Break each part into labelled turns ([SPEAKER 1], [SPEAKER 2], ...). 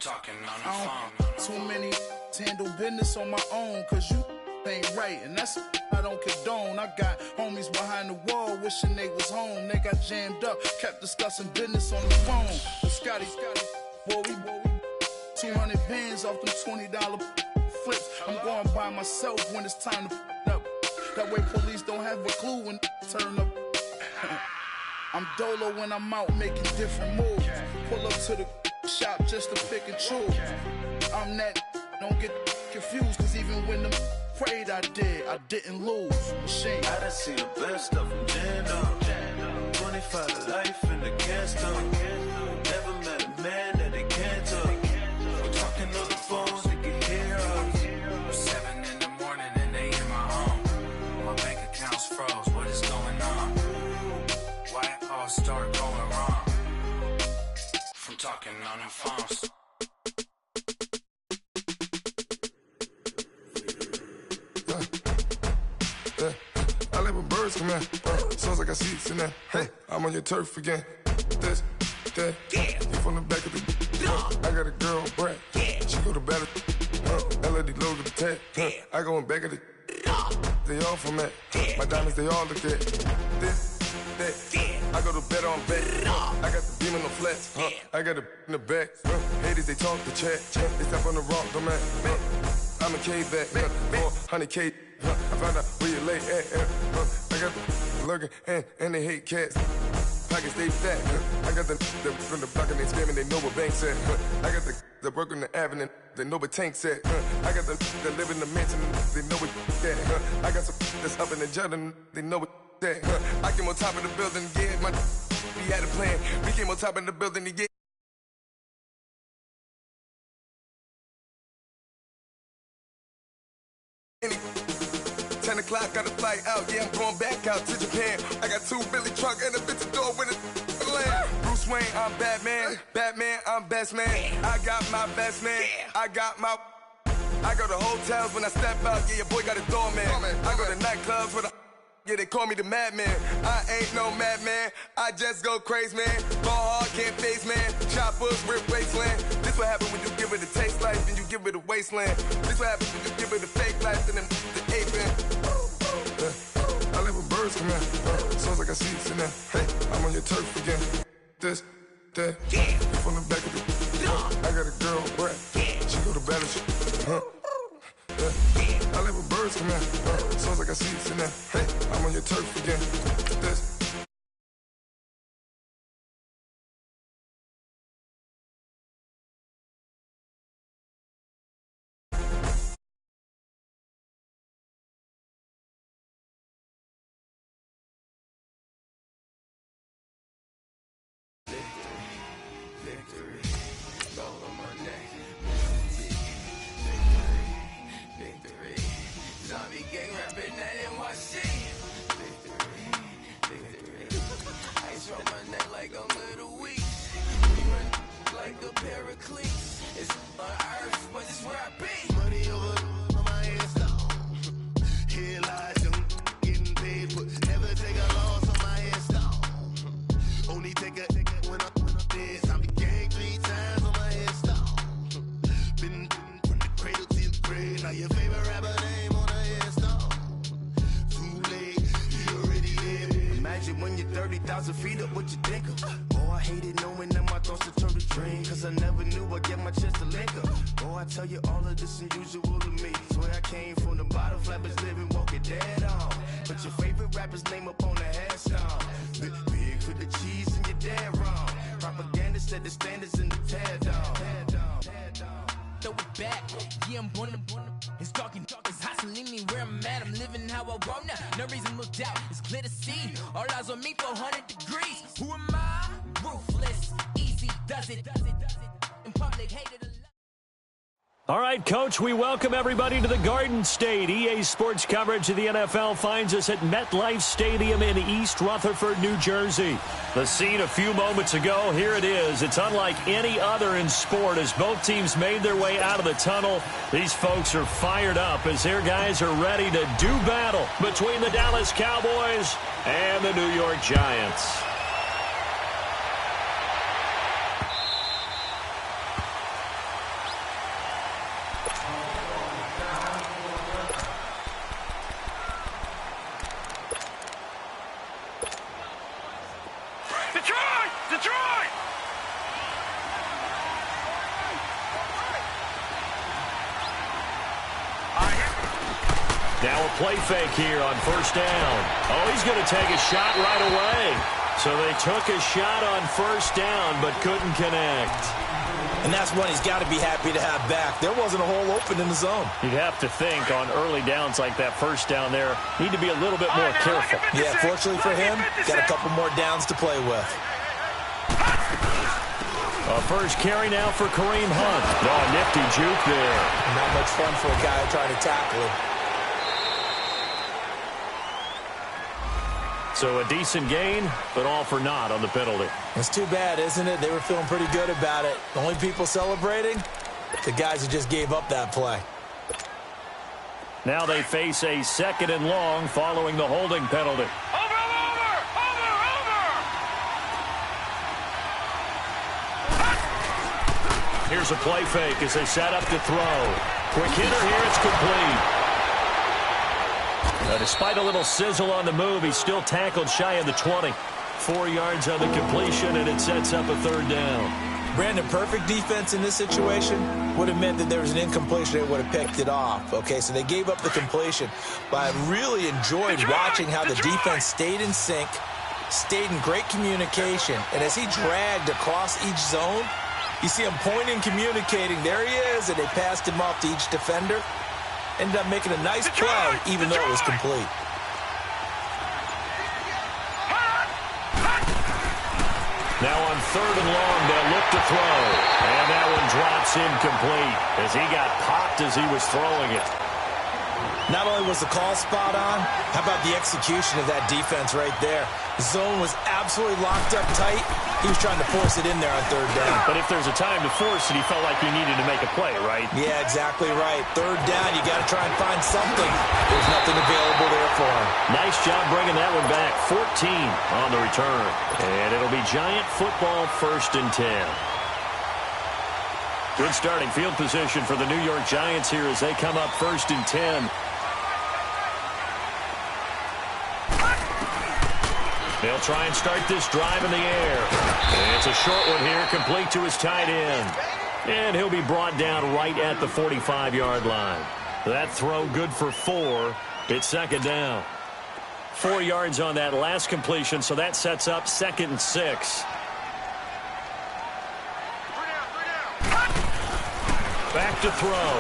[SPEAKER 1] talking on the phone.
[SPEAKER 2] Too many handle business on my own, cause you ain't right, and that's I don't condone. I got homies behind the wall wishing they was home. They got jammed up, kept discussing business on the phone. But Scotty, boy, we 200 bands off them $20 flips. I'm going by myself when it's time to up. That way police don't have a clue when turn up. I'm dolo when I'm out making different moves. Pull up to the shop just to pick and choose. I'm that, don't get confused, cause even when the prayed I didn't lose. Machine.
[SPEAKER 3] I done seen the best of them jammed up. 25 to life in the cast up. Never met a man that they can't talk. We're talking on the phones, they can hear us.
[SPEAKER 1] 7 in the morning and they in my home. My bank account's froze, what is going on? Why it all start going wrong? From talking on the phones.
[SPEAKER 4] I let my birds come in. Sounds like I seats in there. Hey, I'm on your turf again. This, that, you from the back of the. I got a girl, Brad. She go to battle. LED logo the tag. I go in back of the. They all from that. My diamonds, they all look at. This, that. I go to bed on bed. I got the beam in the flats. I got it in the back. Haters, they talk the chat. They step on the rock, don't man. I'm a K-back. 400K. I found out where you lay at. I got the lurking and they hate cats. Pockets stay fat. I got the from the block and they scamming, they know what banks at. I got the work on the avenue, they know what tanks at. I got the live in the mansion, they know what that. I got some that's up in the Jordan, they know what that. I came on top of the building, yeah, my we had a plan. We came on top of the building, yeah. 10 o'clock, got a flight out, yeah, I'm going back out to Japan. I got 2 Billy truck and a bitch door with a land. Bruce Wayne, I'm Batman. Batman, I'm best man. I got my best man. I go to hotels when I step out, yeah, your boy got a doorman. I go to nightclubs with a yeah, they call me the madman. I ain't no madman, I just go crazy, man. Ball hard, can't face, man. Choppers, rip wasteland. This what happen when you give it a taste life, then you give it a wasteland. This what happen when you give it a fake life, then the ape in. I let my birds come in. Sounds like I seats in there. Hey, I'm on your turf again. This, that, you from the back of the. I got a girl, Brad. She go to battle. I let my birds come in. Sounds like I seats in there. Hey, I'm on your turf again. This.
[SPEAKER 5] All right, Coach, we welcome everybody to the Garden State. EA Sports coverage of the NFL finds us at MetLife Stadium in East Rutherford, New Jersey. The scene a few moments ago, here it is. It's unlike any other in sport as both teams made their way out of the tunnel. These folks are fired up as their guys are ready to do battle between the Dallas Cowboys and the New York Giants. play fake here on first down. Oh, he's going to take a shot right away. So they took a shot on first down but couldn't connect.
[SPEAKER 6] And that's one he's got to be happy to have back. There wasn't a hole open in the zone.
[SPEAKER 5] You'd have to think on early downs like that, first down there, need to be a little bit more careful.
[SPEAKER 6] Yeah, fortunately for him, got a couple more downs to play with.
[SPEAKER 5] A first carry now for Kareem Hunt. Oh, nifty juke there.
[SPEAKER 6] Not much fun for a guy trying to tackle him.
[SPEAKER 5] So a decent gain, but all for naught on the penalty.
[SPEAKER 6] It's too bad, isn't it? They were feeling pretty good about it. The only people celebrating, the guys who just gave up that play.
[SPEAKER 5] Now they face a 2nd and long following the holding penalty. Here's a play fake as they set up to throw. Quick hitter here, it's complete. Despite a little sizzle on the move, he's still tackled shy of the 20. 4 yards on the completion, and it sets up a 3rd down.
[SPEAKER 6] Brandon, perfect defense in this situation would have meant that there was an incompletion. They would have picked it off. Okay, so they gave up the completion. But I really enjoyed watching how the defense stayed in sync, stayed in great communication. And as he dragged across each zone, you see him pointing, communicating. There he is, and they passed him off to each defender. Ended up making a nice play, even though it was complete.
[SPEAKER 5] Now on 3rd and long, they'll look to throw. And that one drops incomplete as he got popped as he was throwing it.
[SPEAKER 6] Not only was the call spot on, how about the execution of that defense right there? The zone was absolutely locked up tight. He was trying to force it in there on 3rd down.
[SPEAKER 5] But if there's a time to force it, he felt like he needed to make a play, right?
[SPEAKER 6] Yeah, exactly right. 3rd down, you got to try and find something. There's nothing available there for him.
[SPEAKER 5] Nice job bringing that one back. 14 on the return. And it'll be Giant football 1st and 10. Good starting field position for the New York Giants here as they come up 1st and 10. They'll try and start this drive in the air. And it's a short one here, complete to his tight end. And he'll be brought down right at the 45-yard line. That throw good for 4. It's 2nd down. 4 yards on that last completion, so that sets up 2nd and 6. Back to throw.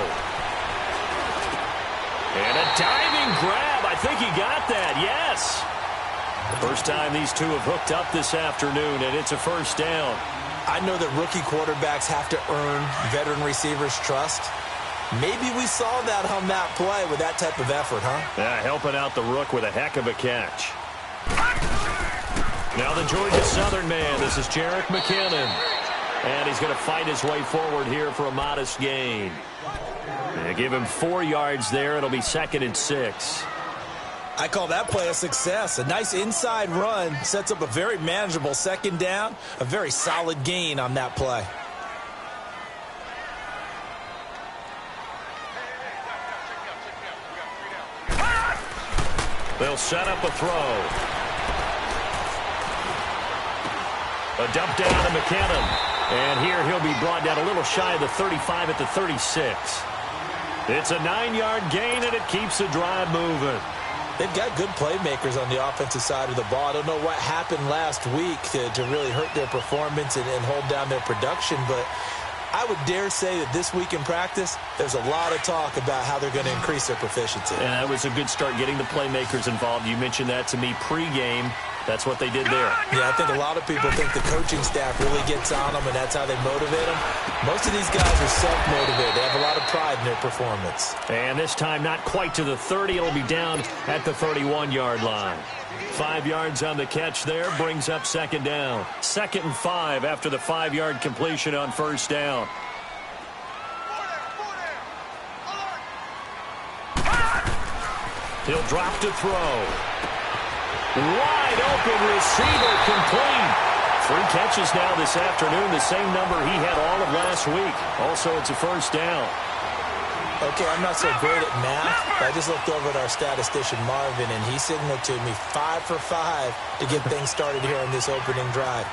[SPEAKER 5] And a diving grab. I think he got that, yes. First time these two have hooked up this afternoon, and it's a 1st down.
[SPEAKER 6] I know that rookie quarterbacks have to earn veteran receivers' trust. Maybe we saw that on that play with that type of effort, huh?
[SPEAKER 5] Yeah, helping out the rook with a heck of a catch. Now the Georgia Southern man. This is Jerick McKinnon. And he's going to fight his way forward here for a modest gain. They give him 4 yards there. It'll be 2nd and 6.
[SPEAKER 6] I call that play a success. A nice inside run sets up a very manageable 2nd down. A very solid gain on that play.
[SPEAKER 5] They'll set up a throw. A dump down to McKinnon. And here he'll be brought down a little shy of the 35 at the 36. It's a 9-yard gain, and it keeps the drive moving.
[SPEAKER 6] They've got good playmakers on the offensive side of the ball. I don't know what happened last week to really hurt their performance and hold down their production, but I would dare say that this week in practice, there's a lot of talk about how they're going to increase their proficiency.
[SPEAKER 5] And that was a good start getting the playmakers involved. You mentioned that to me pregame. That's what they did there.
[SPEAKER 6] Yeah, I think a lot of people think the coaching staff really gets on them, and that's how they motivate them. Most of these guys are self-motivated. They have a lot of pride in their performance.
[SPEAKER 5] And this time not quite to the 30. It'll be down at the 31-yard line. 5 yards on the catch there brings up 2nd down. 2nd and 5 after the 5-yard completion on 1st down. He'll drop to throw. Wide open receiver complete. 3 catches now this afternoon, the same number he had all of last week. Also, it's a 1st down.
[SPEAKER 6] Okay, I'm not so great at math, but I just looked over at our statistician, Marvin, and he signaled to me 5 for 5 to get things started here on this opening drive.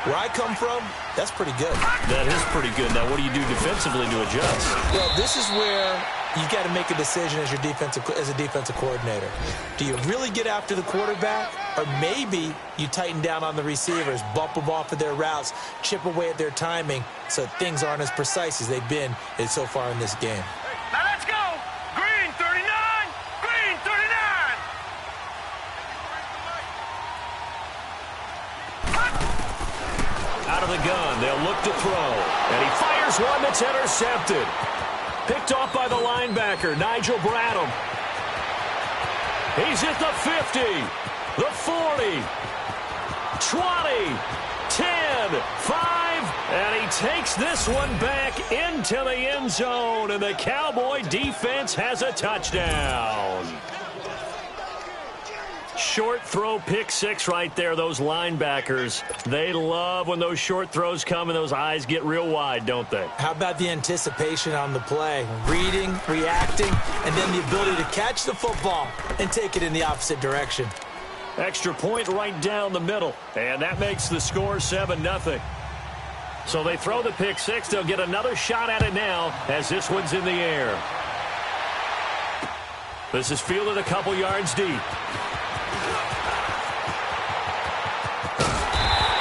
[SPEAKER 6] Where I come from, that's pretty good.
[SPEAKER 5] That is pretty good. Now, what do you do defensively to adjust?
[SPEAKER 6] Well, this is where you've got to make a decision as a defensive coordinator. Do you really get after the quarterback, or maybe you tighten down on the receivers, bump them off of their routes, chip away at their timing so things aren't as precise as they've been so far in this game?
[SPEAKER 7] Now let's go! Green 39! Green 39!
[SPEAKER 5] Out of the gun, they'll look to throw. And he fires one that's intercepted. Picked off by the linebacker, Nigel Bradham. He's at the 50, the 40, 20, 10, 5, and he takes this one back into the end zone, and the Cowboy defense has a touchdown. Short throw, pick six right there. Those linebackers, they love when those short throws come and those eyes get real wide, don't they?
[SPEAKER 6] How about the anticipation on the play? Reading, reacting, and then the ability to catch the football and take it in the opposite direction.
[SPEAKER 5] Extra point right down the middle, and that makes the score 7-0. So they throw the pick six. They'll get another shot at it now as this one's in the air. This is fielded a couple yards deep.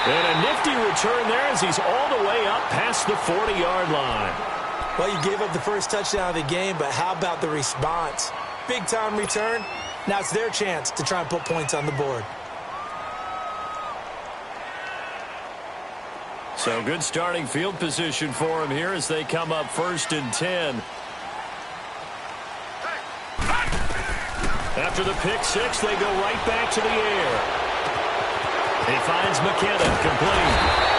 [SPEAKER 5] And a nifty return there as he's all the way up past the 40-yard line.
[SPEAKER 6] Well, you gave up the first touchdown of the game, but how about the response? Big-time return. Now it's their chance to try and put points on the board.
[SPEAKER 5] So good starting field position for him here as they come up 1st and 10. After the pick six, they go right back to the air. He finds McKinnon, complete.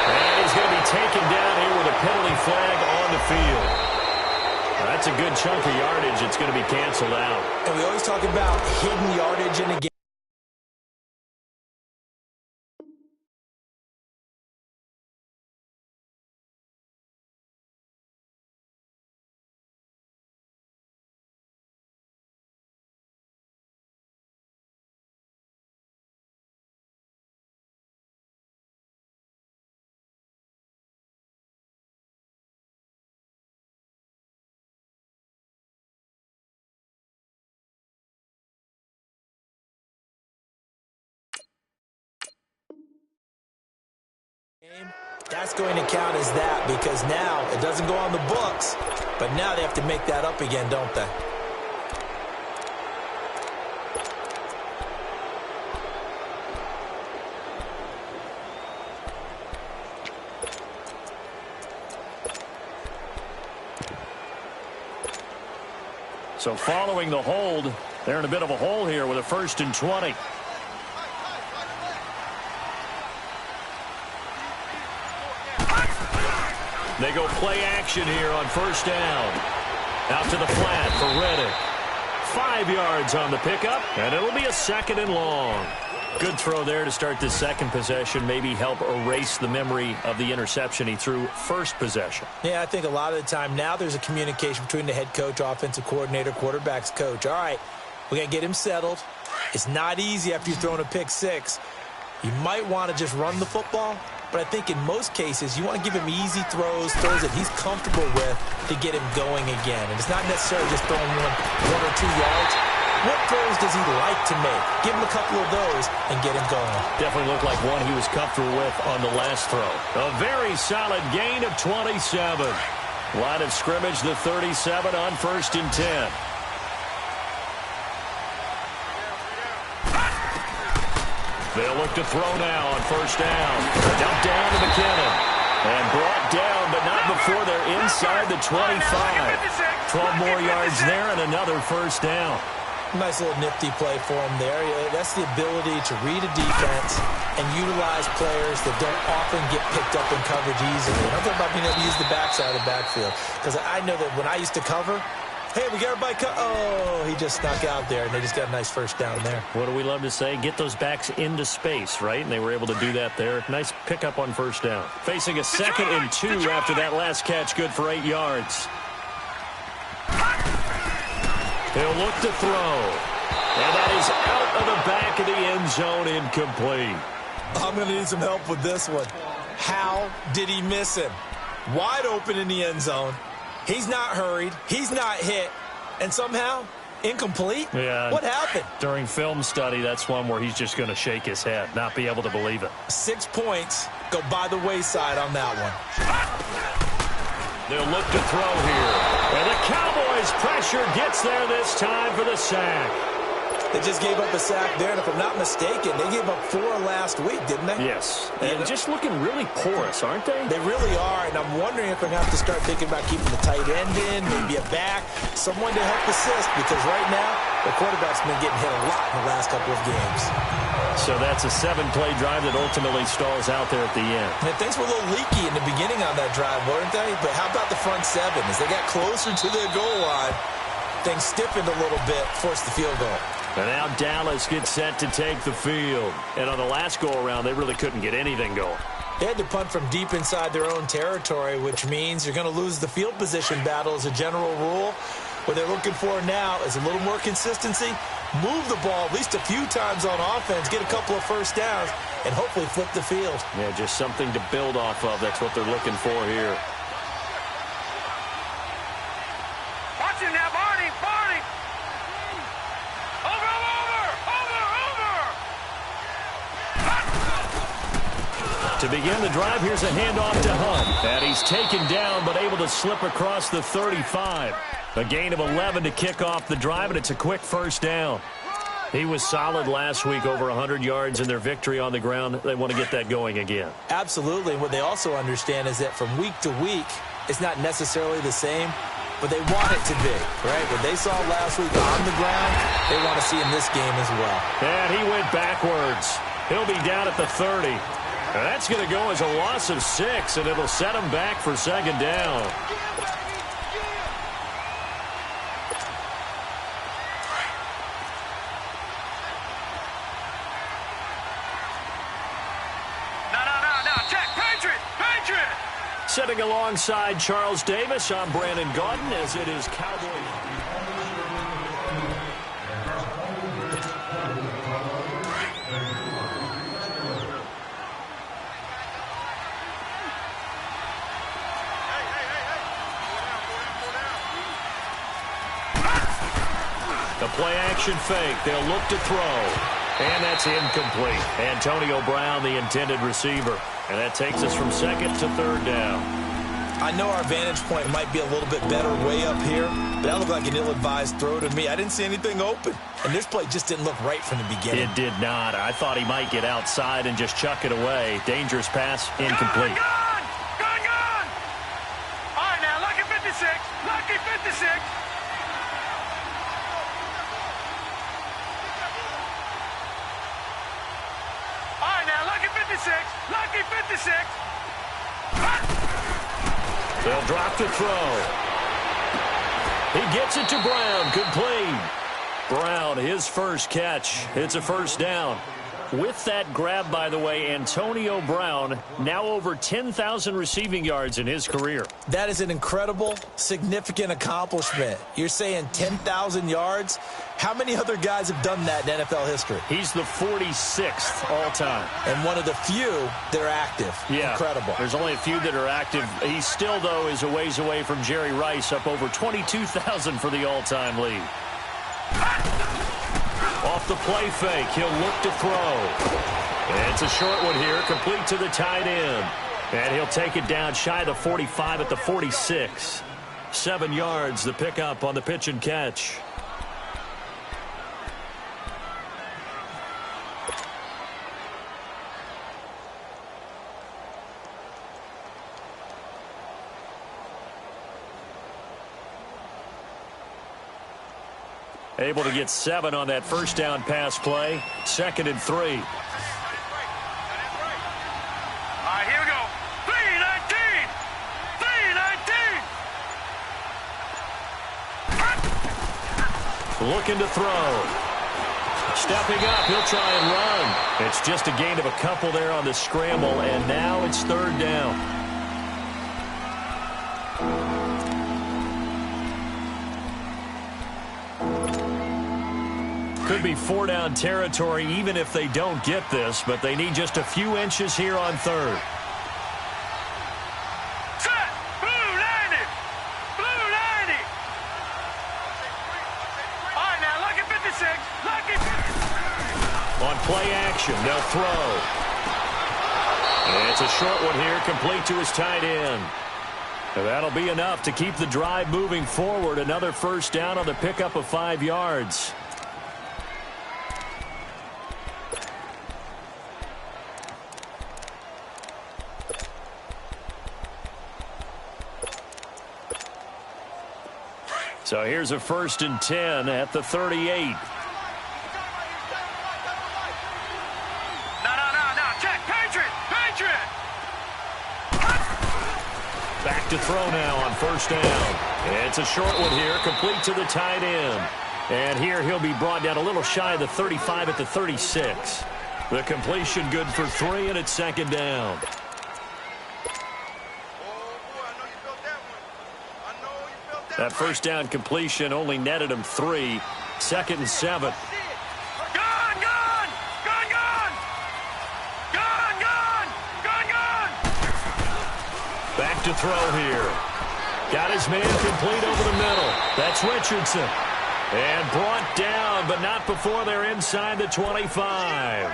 [SPEAKER 5] And he's going to be taken down here with a penalty flag on the field. That's a good chunk of yardage. It's going to be canceled out.
[SPEAKER 6] And we always talk about hidden yardage in a game. That's going to count as that because now it doesn't go on the books, but now they have to make that up again, don't they?
[SPEAKER 5] So following the hold, they're in a bit of a hole here with a 1st and 20. They go play action here on 1st down. Out to the flat for Reddick. 5 yards on the pickup, and it'll be a 2nd and long. Good throw there to start this second possession. Maybe help erase the memory of the interception he threw first possession.
[SPEAKER 6] Yeah, I think a lot of the time now there's a communication between the head coach, offensive coordinator, quarterback's coach. All right, we're going to get him settled. It's not easy after you've thrown a pick six. You might want to just run the football, but I think in most cases you want to give him easy throws that he's comfortable with to get him going again. And it's not necessarily just throwing one or 2 yards. What throws does he like to make? Give him a couple of those and get him going.
[SPEAKER 5] Definitely looked like one he was comfortable with on the last throw. A very solid gain of 27. Line of scrimmage, the 37 on 1st and 10. They'll look to throw now on 1st down. Dump down to McKinnon. And brought down, but not before they're inside the 25. 12 more yards there and another 1st down.
[SPEAKER 6] Nice little nifty play for him there. That's the ability to read a defense and utilize players that don't often get picked up in coverage easily. I'm talking about being able to use the backside of the backfield. Because I know that when I used to cover, hey, we got everybody oh, he just snuck out there, and they just got a nice 1st down there.
[SPEAKER 5] What do we love to say? Get those backs into space, right? And they were able to do that there. Nice pickup on 1st down. Facing a 2nd and 2 after that last catch, good for 8 yards. He'll look to throw. And that is out of the back of the end zone, incomplete.
[SPEAKER 6] I'm going to need some help with this one. How did he miss him? Wide open in the end zone. He's not hurried. He's not hit. and somehow incomplete?
[SPEAKER 5] Yeah.
[SPEAKER 6] What happened?
[SPEAKER 5] During film study, that's one where he's just going to shake his head, not be able to believe it.
[SPEAKER 6] 6 points go by the wayside on that one.
[SPEAKER 5] They'll look to throw here. And the Cowboys' pressure gets there this time for the sack.
[SPEAKER 6] They just gave up a sack there, and if I'm not mistaken, they gave up 4 last week, didn't they?
[SPEAKER 5] Yes. And just looking really porous, aren't they?
[SPEAKER 6] They really are, and I'm wondering if they're going to have to start thinking about keeping the tight end in, maybe a back, someone to help assist, because right now, the quarterback's been getting hit a lot in the last couple of games.
[SPEAKER 5] So that's a 7-play drive that ultimately stalls out there at the end.
[SPEAKER 6] And things were a little leaky in the beginning on that drive, weren't they? But how about the front 7? As they got closer to their goal line, things stiffened a little bit, forced the field goal.
[SPEAKER 5] And now Dallas gets set to take the field. And on the last go-around, they really couldn't get anything going.
[SPEAKER 6] They had to punt from deep inside their own territory, which means you're going to lose the field position battle as a general rule. What they're looking for now is a little more consistency, move the ball at least a few times on offense, get a couple of first downs, and hopefully flip the field.
[SPEAKER 5] Yeah, just something to build off of. That's what they're looking for here.
[SPEAKER 7] Watch him now, Barney! Barney! Over!
[SPEAKER 5] To begin the drive, here's a handoff to Hunt. And he's taken down, but able to slip across the 35. A gain of 11 to kick off the drive, and it's a quick first down. He was solid last week, over 100 yards in their victory on the ground. They want to get that going again.
[SPEAKER 6] Absolutely. And what they also understand is that from week to week, it's not necessarily the same, but they want it to be, right? What they saw last week on the ground, they want to see in this game as well.
[SPEAKER 5] And he went backwards. He'll be down at the 30. And that's going to go as a loss of 6, and it'll set him back for second down.
[SPEAKER 7] No, check, Patriot!
[SPEAKER 5] Sitting alongside Charles Davis, I'm Brandon Gaudin, as it is Cowboys. The play-action fake. They'll look to throw. And that's incomplete. Antonio Brown, the intended receiver. And that takes us from second to third down.
[SPEAKER 6] I know our vantage point might be a little bit better way up here, but that looked like an ill-advised throw to me. I didn't see anything open. And this play just didn't look right from the beginning.
[SPEAKER 5] It did not. I thought he might get outside and just chuck it away. Dangerous pass, incomplete.
[SPEAKER 7] Gone! All right, now, lucky 56. Lucky 56. All right, now, lucky 56. Lucky 56.
[SPEAKER 5] They'll drop to throw. He gets it to Brown, complete. Brown, his first catch. It's a first down. With that grab, by the way, Antonio Brown, now over 10,000 receiving yards in his career.
[SPEAKER 6] That is an incredible, significant accomplishment. You're saying 10,000 yards? How many other guys have done that in NFL history?
[SPEAKER 5] He's the 46th all-time.
[SPEAKER 6] And one of the few that are active.
[SPEAKER 5] Yeah,
[SPEAKER 6] incredible.
[SPEAKER 5] There's only a few that are active. He still, though, is a ways away from Jerry Rice, up over 22,000 for the all-time lead. Off the play fake, he'll look to throw. And it's a short one here, complete to the tight end. And he'll take it down shy of the 45 at the 46. 7 yards, the pickup on the pitch and catch. Able to get 7 on that first down pass play. 2nd and 3.
[SPEAKER 7] All right, here we go. 3-19. 3-19.
[SPEAKER 5] Looking to throw. Stepping up, he'll try and run. It's just a gain of a couple there on the scramble, and now it's third down. Could be 4-down territory even if they don't get this, but they need just a few inches here on third.
[SPEAKER 7] Set! Blue 90! Blue 90!
[SPEAKER 5] On play action, they'll throw. And it's a short one here, complete to his tight end. And that'll be enough to keep the drive moving forward. Another first down on the pickup of 5 yards. So here's a 1st and 10 at the 38.
[SPEAKER 7] No. Check. Patriot.
[SPEAKER 5] Back to throw now on 1st down. It's a short one here, complete to the tight end. And here he'll be brought down a little shy of the 35 at the 36. The completion good for 3, and it's 2nd down. That 1st down completion only netted him 3. 2nd and 7. Back to throw here. Got his man complete over the middle. That's Richardson. And brought down, but not before they're inside the 25.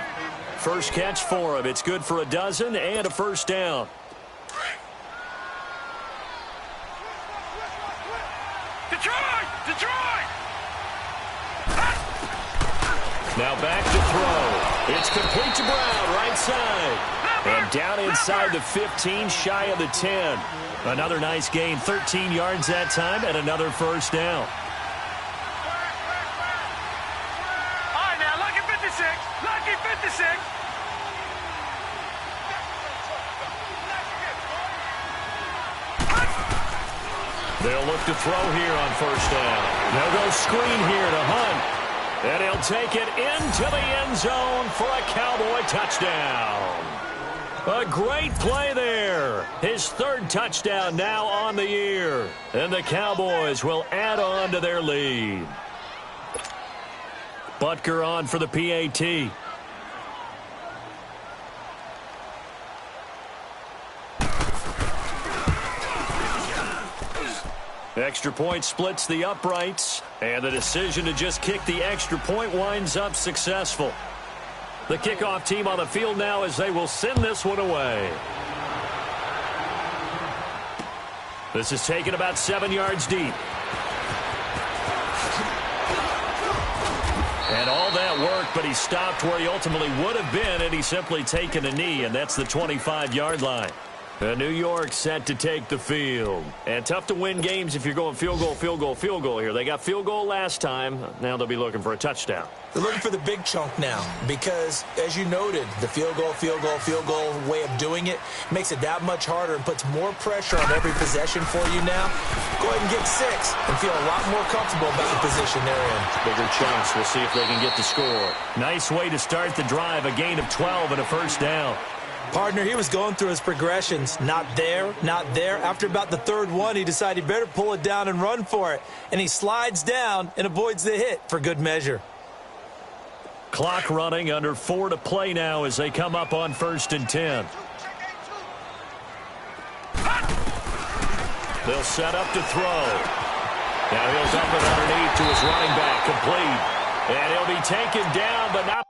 [SPEAKER 5] First catch for him. It's good for a dozen and a 1st down.
[SPEAKER 7] Detroit!
[SPEAKER 5] Now back to throw. It's complete to Brown, right side. And down inside the 15, shy of the 10. Another nice gain, 13 yards that time, and another 1st down.
[SPEAKER 7] All right, now, lucky 56.
[SPEAKER 5] They'll look to throw here on 1st down. They'll go screen here to Hunt. And he'll take it into the end zone for a Cowboy touchdown. A great play there. His 3rd touchdown now on the year. And the Cowboys will add on to their lead. Butker on for the PAT. Extra point splits the uprights, and the decision to just kick the extra point winds up successful. The kickoff team on the field now as they will send this one away. This is taken about 7 yards deep. And all that work, but he stopped where he ultimately would have been, and he's simply taken a knee, and that's the 25-yard line. New York set to take the field. And tough to win games if you're going field goal here. They got field goal last time. Now they'll be looking for a touchdown.
[SPEAKER 6] They're looking for the big chunk now because, as you noted, the field goal way of doing it makes it that much harder and puts more pressure on every possession for you now. Go ahead and get 6 and feel a lot more comfortable about the position they're in.
[SPEAKER 5] Bigger chunks. We'll see if they can get the score. Nice way to start the drive. A gain of 12 and a 1st down.
[SPEAKER 6] Partner, he was going through his progressions. Not there, not there. After about the 3rd one, he decided he better pull it down and run for it. And he slides down and avoids the hit for good measure.
[SPEAKER 5] Clock running, under 4 to play now as they come up on 1st and 10. They'll set up to throw. Now he'll dump it underneath to his running back, complete. And he'll be taken down, but not.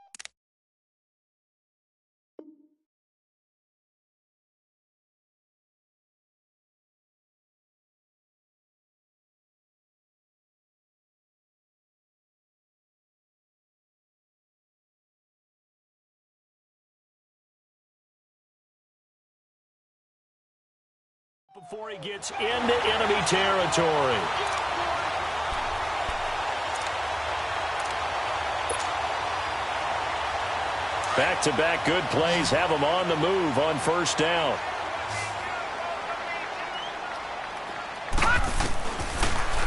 [SPEAKER 5] Before he gets into enemy territory. Back-to-back good plays have him on the move on 1st down.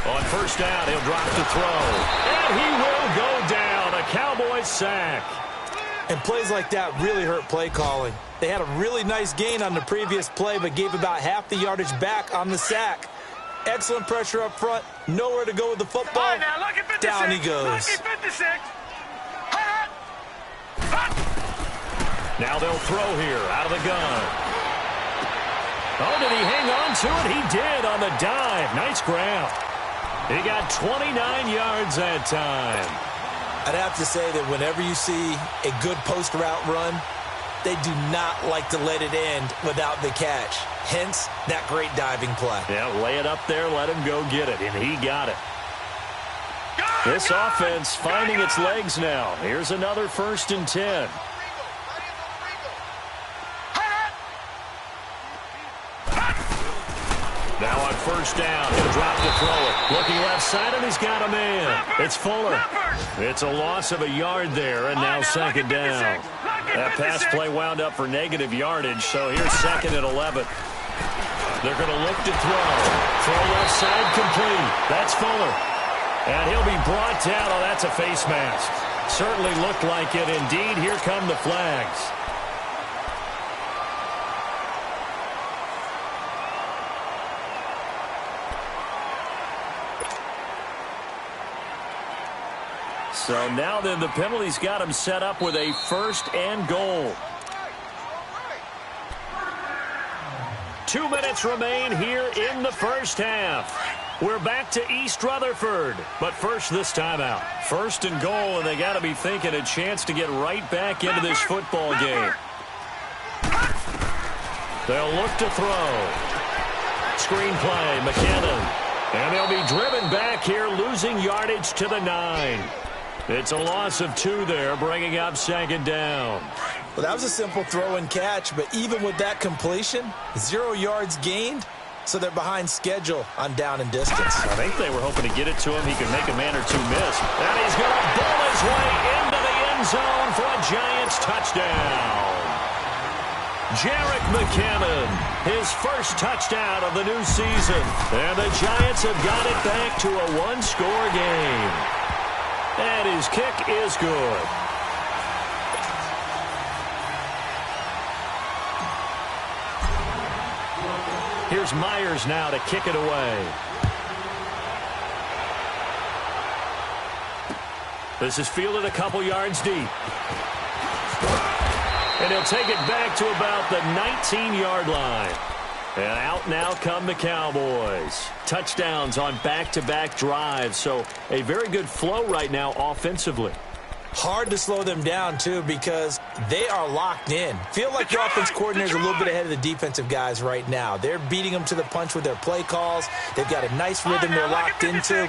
[SPEAKER 5] On 1st down, he'll drop to throw. And he will go down. A Cowboys sack.
[SPEAKER 6] And plays like that really hurt play calling. They had a really nice gain on the previous play, but gave about half the yardage back on the sack. Excellent pressure up front. Nowhere to go with the football.
[SPEAKER 7] Right, now, lucky 56,
[SPEAKER 6] down he goes.
[SPEAKER 7] Lucky 56.
[SPEAKER 5] Now they'll throw here out of the gun. Oh, did he hang on to it? He did on the dive. Nice grab. He got 29 yards that time.
[SPEAKER 6] I'd have to say that whenever you see a good post route run, they do not like to let it end without the catch. Hence, that great diving play.
[SPEAKER 5] Yeah, lay it up there, let him go get it, and he got it. This offense finding its legs now. Here's another 1st and 10. Now on 1st down, he'll drop to throw it. Looking left side, and he's got a man. It's Fuller. It's a loss of a yard there, and now 2nd down. That pass play wound up for negative yardage, so here's 2nd and 11. They're going to look to throw. Throw left side complete. That's Fuller. And he'll be brought down. Oh, that's a face mask. Certainly looked like it. Indeed, here come the flags. So now then the penalty's got him set up with a 1st and goal. 2 minutes remain here in the 1st half. We're back to East Rutherford, but first this timeout. 1st and goal, and they got to be thinking a chance to get right back into this football game. They'll look to throw. Screen play, McKinnon. And they'll be driven back here, losing yardage to the 9. It's a loss of 2 there, bringing up 2nd down.
[SPEAKER 6] Well, that was a simple throw and catch, but even with that completion, 0 yards gained, so they're behind schedule on down and distance.
[SPEAKER 5] I think they were hoping to get it to him. He could make a man or 2 miss. And he's going to bowl his way into the end zone for a Giants touchdown. Jerick McKinnon, his 1st touchdown of the new season. And the Giants have got it back to a 1-score game. And his kick is good. Here's Myers now to kick it away. This is fielded a couple yards deep. And he'll take it back to about the 19-yard line. And out now come the Cowboys. Touchdowns on back-to-back drives. So a very good flow right now offensively.
[SPEAKER 6] Hard to slow them down, too, because they are locked in. Feel like the offense coordinator is a little bit ahead of the defensive guys right now. They're beating them to the punch with their play calls. They've got a nice rhythm they're locked into.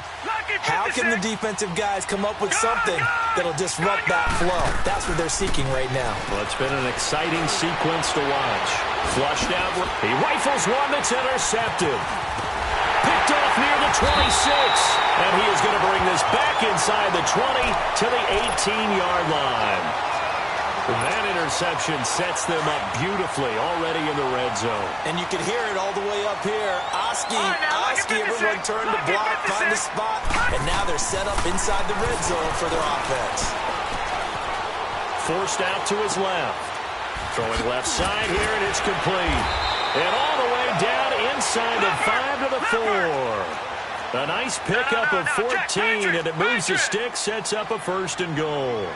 [SPEAKER 6] How can the defensive guys come up with something that'll disrupt that flow? That's what they're seeking right now.
[SPEAKER 5] Well, it's been an exciting sequence to watch. Flushed out. He rifles one that's intercepted. Picked off near the 26. And he is going to bring this back inside the 20 to the 18-yard line. That interception sets them up beautifully already in the red zone.
[SPEAKER 6] And you can hear it all the way up here. Oski, everyone turned to block, find a spot, and now they're set up inside the red zone for their offense.
[SPEAKER 5] Forced out to his left. Throwing left side here, and it's complete. And all the way down inside the 5 to the 4. A nice pickup of 14, and it moves the stick, sets up a 1st and goal.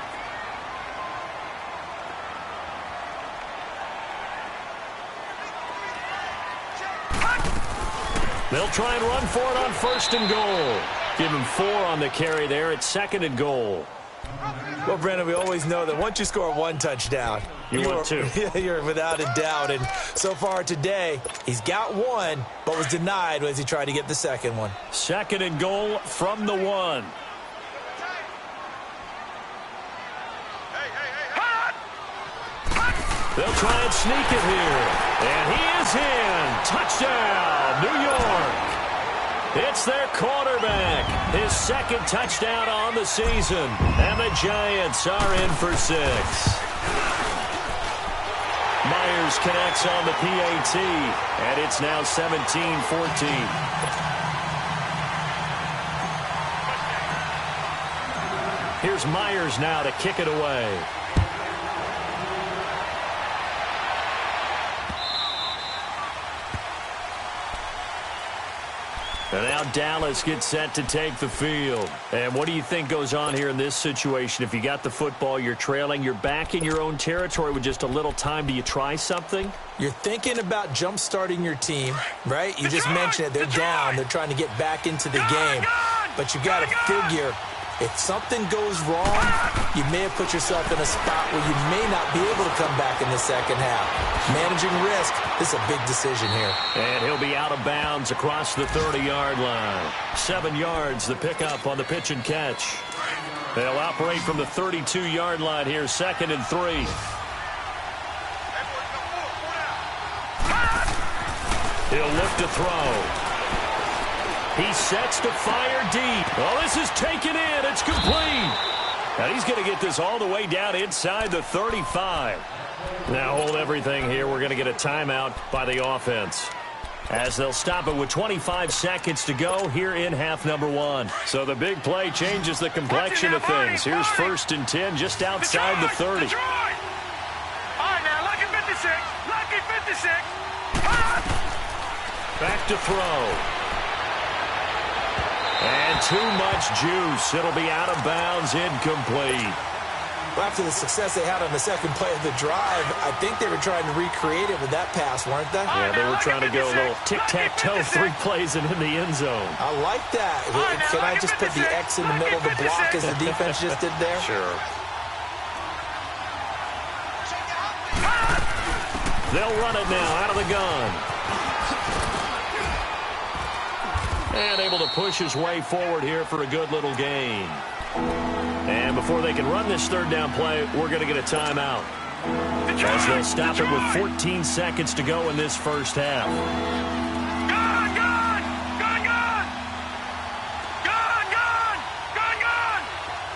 [SPEAKER 5] They'll try and run for it on 1st and goal. Give him 4 on the carry there at 2nd and goal.
[SPEAKER 6] Well, Brandon, we always know that once you score 1 touchdown,
[SPEAKER 5] you're 2.
[SPEAKER 6] You're without a doubt. And so far today, he's got 1, but was denied as he tried to get the 2nd one.
[SPEAKER 5] 2nd and goal from the 1. They'll try and sneak it here. And he is in. Touchdown, New York. It's their quarterback. His 2nd touchdown on the season. And the Giants are in for 6. Myers connects on the PAT. And it's now 17-14. Here's Myers now to kick it away. And now Dallas gets set to take the field. And what do you think goes on here in this situation? If you got the football, you're trailing, you're back in your own territory with just a little time. Do you try something?
[SPEAKER 6] You're thinking about jump-starting your team, right? You just mentioned it. They're down. They're trying to get back into the game. But you got to figure If something goes wrong, you may have put yourself in a spot where you may not be able to come back in the second half. Managing risk, this is a big decision here.
[SPEAKER 5] And he'll be out of bounds across the 30-yard line. 7 yards, the pickup on the pitch and catch. They'll operate from the 32-yard line here, 2nd and 3. He'll look to throw. He sets to fire deep. Well, this is taken in. It's complete. And he's going to get this all the way down inside the 35. Now hold everything here. We're going to get a timeout by the offense, as they'll stop it with 25 seconds to go here in half number 1. So the big play changes the complexion of things. Here's 1st and 10 just outside the 30.
[SPEAKER 7] All right, now, lucky 56. Lucky 56.
[SPEAKER 5] Back to throw. And too much juice. It'll be out of bounds, incomplete.
[SPEAKER 6] Well, after the success they had on the second play of the drive, I think they were trying to recreate it with that pass, weren't they?
[SPEAKER 5] Yeah, they were trying to go a little tic-tac-toe, 3 plays and in the end zone.
[SPEAKER 6] I like that. Can I just put the X in the middle of the block as the defense just did there?
[SPEAKER 5] Sure. They'll run it now out of the gun. And able to push his way forward here for a good little gain. And before they can run this 3rd down play, we're going to get a timeout, as they'll stop it with 14 seconds to go in this first half.
[SPEAKER 7] Gone, gone! Gone, gone! Gone, gone! Gone, gone!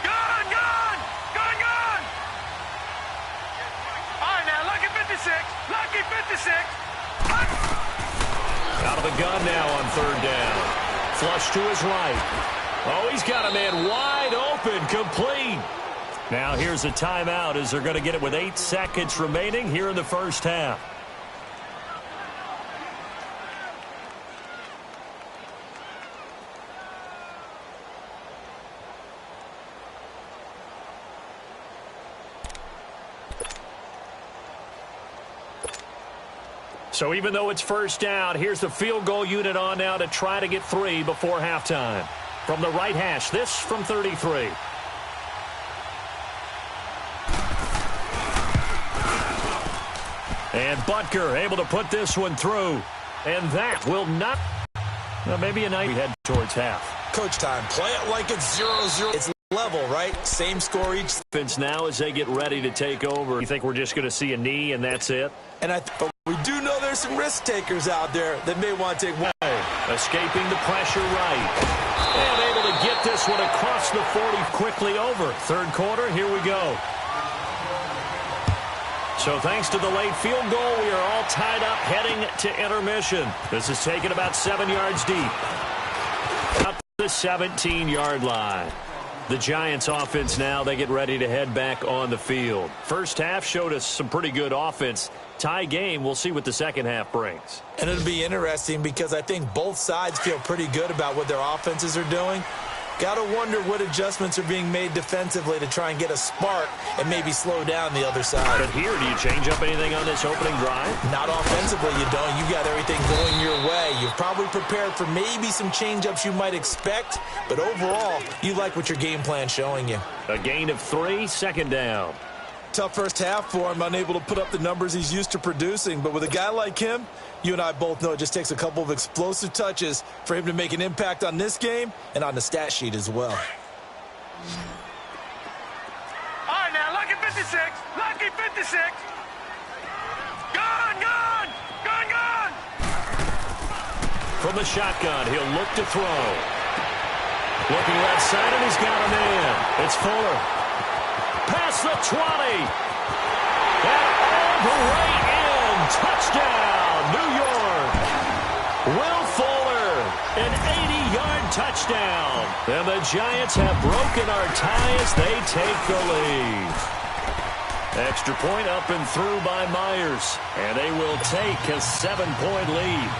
[SPEAKER 7] Gone, gone! Gone, gone! All right, now, lucky 56. Lucky 56.
[SPEAKER 5] Out of the gun now on 3rd down. Flush to his right. Oh, he's got a man wide open, complete. Now here's a timeout, as they're going to get it with 8 seconds remaining here in the first half. So even though it's 1st down, here's the field goal unit on now to try to get 3 before halftime. From the right hash, this from 33. And Butker able to put this one through. And that will not... Well, maybe a night we head towards half.
[SPEAKER 6] Coach time. Play it like it's 0-0. It's level, right? Same score each.
[SPEAKER 5] Now as they get ready to take over, you think we're just going to see a knee and that's it?
[SPEAKER 6] But we do know there's some risk takers out there that may want to take one.
[SPEAKER 5] Escaping the pressure right. And able to get this one across the 40 quickly over. 3rd quarter, here we go. So thanks to the late field goal, we are all tied up heading to intermission. This is taken about 7 yards deep. Up the 17-yard line. The Giants offense now, they get ready to head back on the field. First half showed us some pretty good offense. Tie game, we'll see what the second half brings.
[SPEAKER 6] And it'll be interesting because I think both sides feel pretty good about what their offenses are doing. Got to wonder what adjustments are being made defensively to try and get a spark and maybe slow down the other side.
[SPEAKER 5] But here, do you change up anything on this opening drive?
[SPEAKER 6] Not offensively, you don't. You got everything going your way. You've probably prepared for maybe some change-ups you might expect, but overall, you like what your game plan's showing you.
[SPEAKER 5] A gain of 3, 2nd down.
[SPEAKER 6] Tough first half for him, unable to put up the numbers he's used to producing. But with a guy like him, you and I both know it just takes a couple of explosive touches for him to make an impact on this game and on the stat sheet as well.
[SPEAKER 7] All right, now, lucky 56. Lucky 56. Gone, gone! Gone, gone!
[SPEAKER 5] From the shotgun, he'll look to throw. Looking left side, and he's got a man. It's Fuller. Past the 20. And all the way in. Touchdown, New York. Will Fuller, an 80-yard touchdown. And the Giants have broken our tie as they take the lead. Extra point up and through by Myers. And they will take a 7-point lead.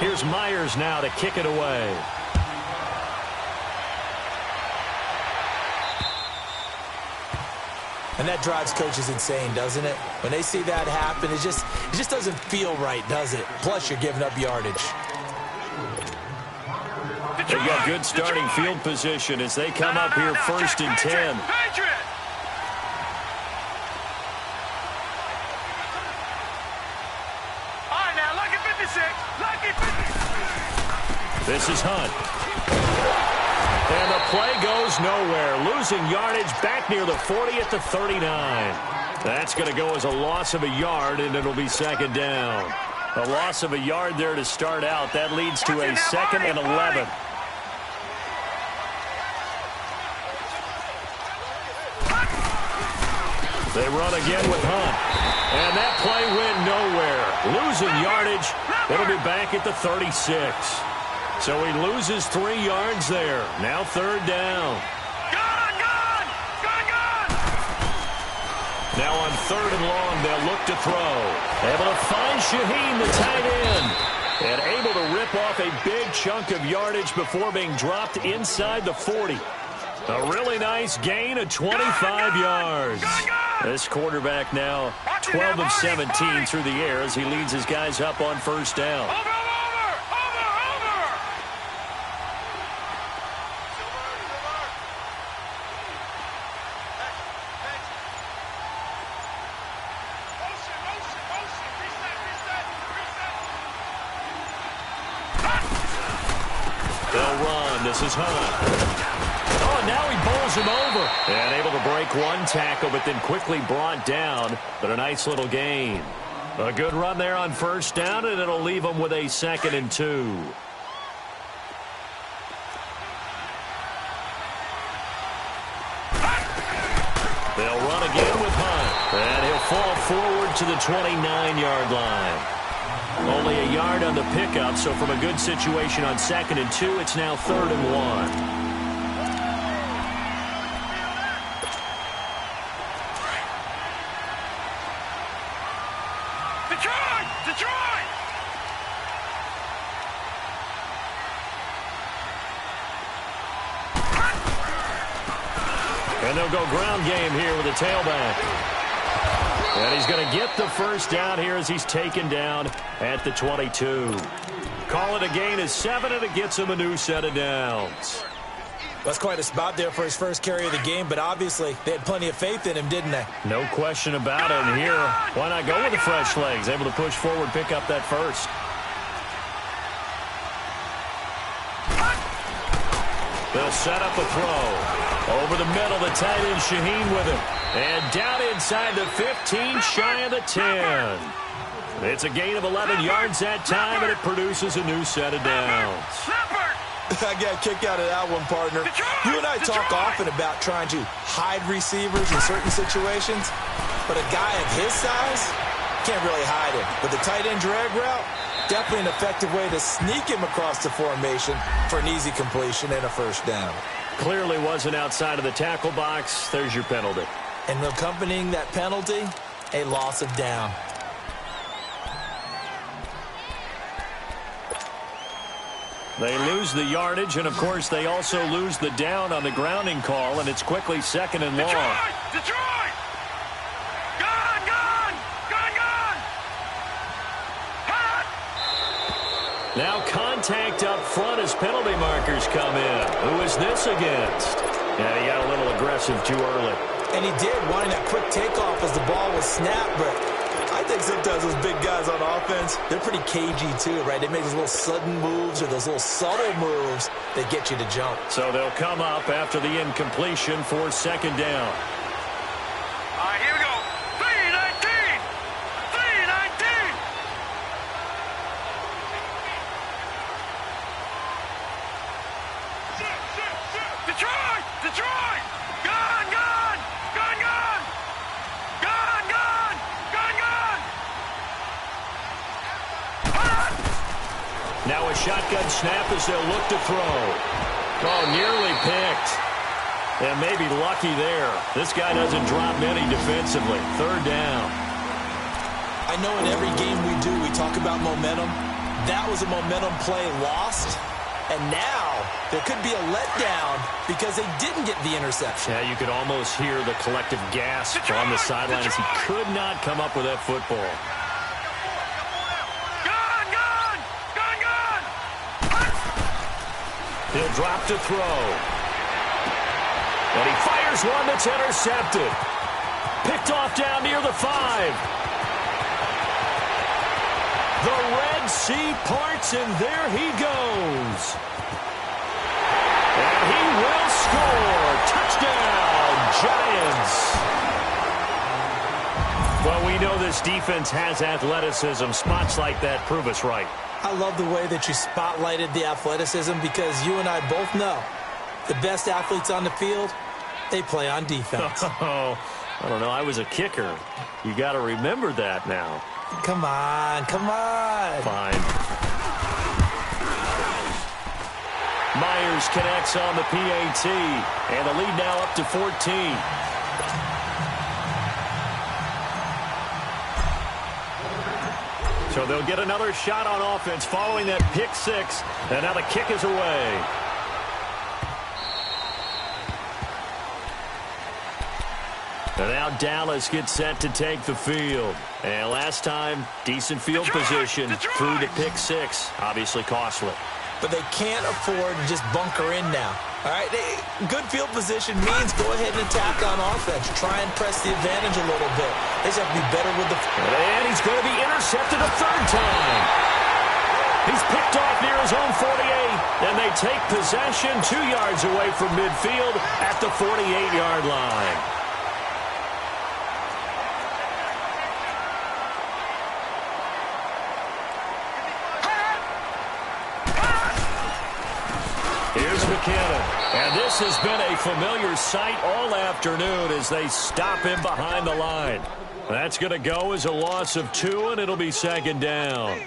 [SPEAKER 5] Here's Myers now to kick it away.
[SPEAKER 6] And that drives coaches insane, doesn't it? When they see that happen, it just doesn't feel right, does it? Plus, you're giving up yardage.
[SPEAKER 5] They've got good starting field position as they come up here first and 10. This is Hunt. And the play goes nowhere. Losing yardage back near the 40 at the 39. That's going to go as a loss of a yard, and it'll be second down. A loss of a yard there to start out. That leads to a 2nd and 11. They run again with Hunt. And that play went nowhere. Losing yardage. It'll be back at the 36. So he loses 3 yards there. Now third down. Now on third and long, they'll look to throw. Able to find Shaheen, the tight end. And able to rip off a big chunk of yardage before being dropped inside the 40. A really nice gain of 25 yards. This quarterback now 12 of 17 through the air as he leads his guys up on first down. They'll run. This is Hunt. Oh, now he bowls him over. And able to break one tackle, but then quickly brought down. But a nice little gain. A good run there on first down, and it'll leave them with a 2nd and 2. They'll run again with Hunt. And he'll fall forward to the 29-yard line. Only a yard on the pickup, so from a good situation on 2nd and 2, it's now 3rd and 1. And they'll go ground game here with a tailback. And he's going to get the first down here as he's taken down at the 22. Call it a gain of 7, and it gets him a new set of downs.
[SPEAKER 6] That's quite a spot there for his first carry of the game, but obviously they had plenty of faith in him, didn't they?
[SPEAKER 5] No question about it. And here, why not go with the fresh legs? Able to push forward, pick up that first. They'll set up a throw. Over the middle, the tight end Shaheen with him. And down inside the 15, shy of the 10. It's a gain of 11 yards that time, and it produces a new set of downs.
[SPEAKER 6] I got a kick out of that one, partner. You and I talk often about trying to hide receivers in certain situations, but a guy of his size can't really hide him. But the tight end drag route, definitely an effective way to sneak him across the formation for an easy completion and a first down.
[SPEAKER 5] Clearly wasn't outside of the tackle box. There's your penalty.
[SPEAKER 6] And accompanying that penalty, a loss of down.
[SPEAKER 5] They lose the yardage, and, of course, they also lose the down on the grounding call, and it's quickly 2nd and long.
[SPEAKER 7] Detroit! Gone!
[SPEAKER 5] Now contact up front as penalty markers come in. Who is this against? Yeah, he got a little aggressive too early.
[SPEAKER 6] And he did, wanting that quick takeoff as the ball was snapped, but I think sometimes those big guys on offense, they're pretty cagey too, right? They make those little sudden moves or those little subtle moves that get you to jump.
[SPEAKER 5] So they'll come up after the incompletion for 2nd down.
[SPEAKER 7] All right, here we go. 3-19! 3-19! Detroit! Gone!
[SPEAKER 5] Now a shotgun snap as they'll look to throw. Oh, nearly picked. And maybe lucky there. This guy doesn't drop many defensively. 3rd down.
[SPEAKER 6] I know in every game we do, we talk about momentum. That was a momentum play lost. And now there could be a letdown because they didn't get the interception.
[SPEAKER 5] Yeah, you could almost hear the collective gasp on the sideline as he could not come up with that football. He'll drop to throw. And he fires one that's intercepted. Picked off down near the 5. The Red Sea parts, and there he goes. And he will score. Touchdown, Giants. Well, we know this defense has athleticism. Spots like that prove us right.
[SPEAKER 6] I love the way that you spotlighted the athleticism because you and I both know the best athletes on the field, they play on defense.
[SPEAKER 5] Oh, I don't know. I was a kicker. You got to remember that now.
[SPEAKER 6] Come on, come on.
[SPEAKER 5] Fine. Myers connects on the PAT, and the lead now up to 14. So they'll get another shot on offense following that pick 6, and now the kick is away. And now Dallas gets set to take the field. And last time, decent field position through the pick 6. Obviously costly.
[SPEAKER 6] But they can't afford to just bunker in now. All right, good field position means go ahead and attack on offense. Try and press the advantage a little bit. They just have to be better with the...
[SPEAKER 5] And he's going to be intercepted a 3rd time. He's picked off near his own 48, and they take possession 2 yards away from midfield at the 48-yard line. Here's McKinnon. And this has been a familiar sight all afternoon as they stop him behind the line. That's going to go as a loss of 2, and it'll be 2nd down.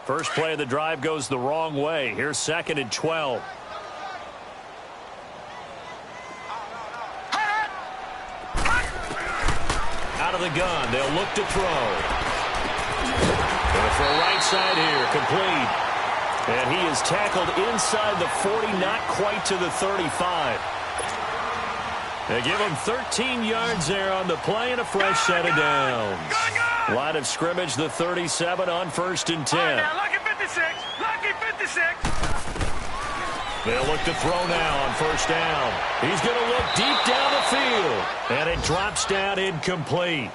[SPEAKER 5] First play of the drive goes the wrong way. Here's 2nd and 12. Out of the gun, they'll look to throw. Going to throw right side here, complete. And he is tackled inside the 40, not quite to the 35. They give him 13 yards there on the play and a fresh set of downs. Line of scrimmage, the 37 on 1st and 10.
[SPEAKER 7] Now, lucky 56, lucky 56.
[SPEAKER 5] They'll look to throw now on 1st down. He's going to look deep down the field. And it drops down incomplete.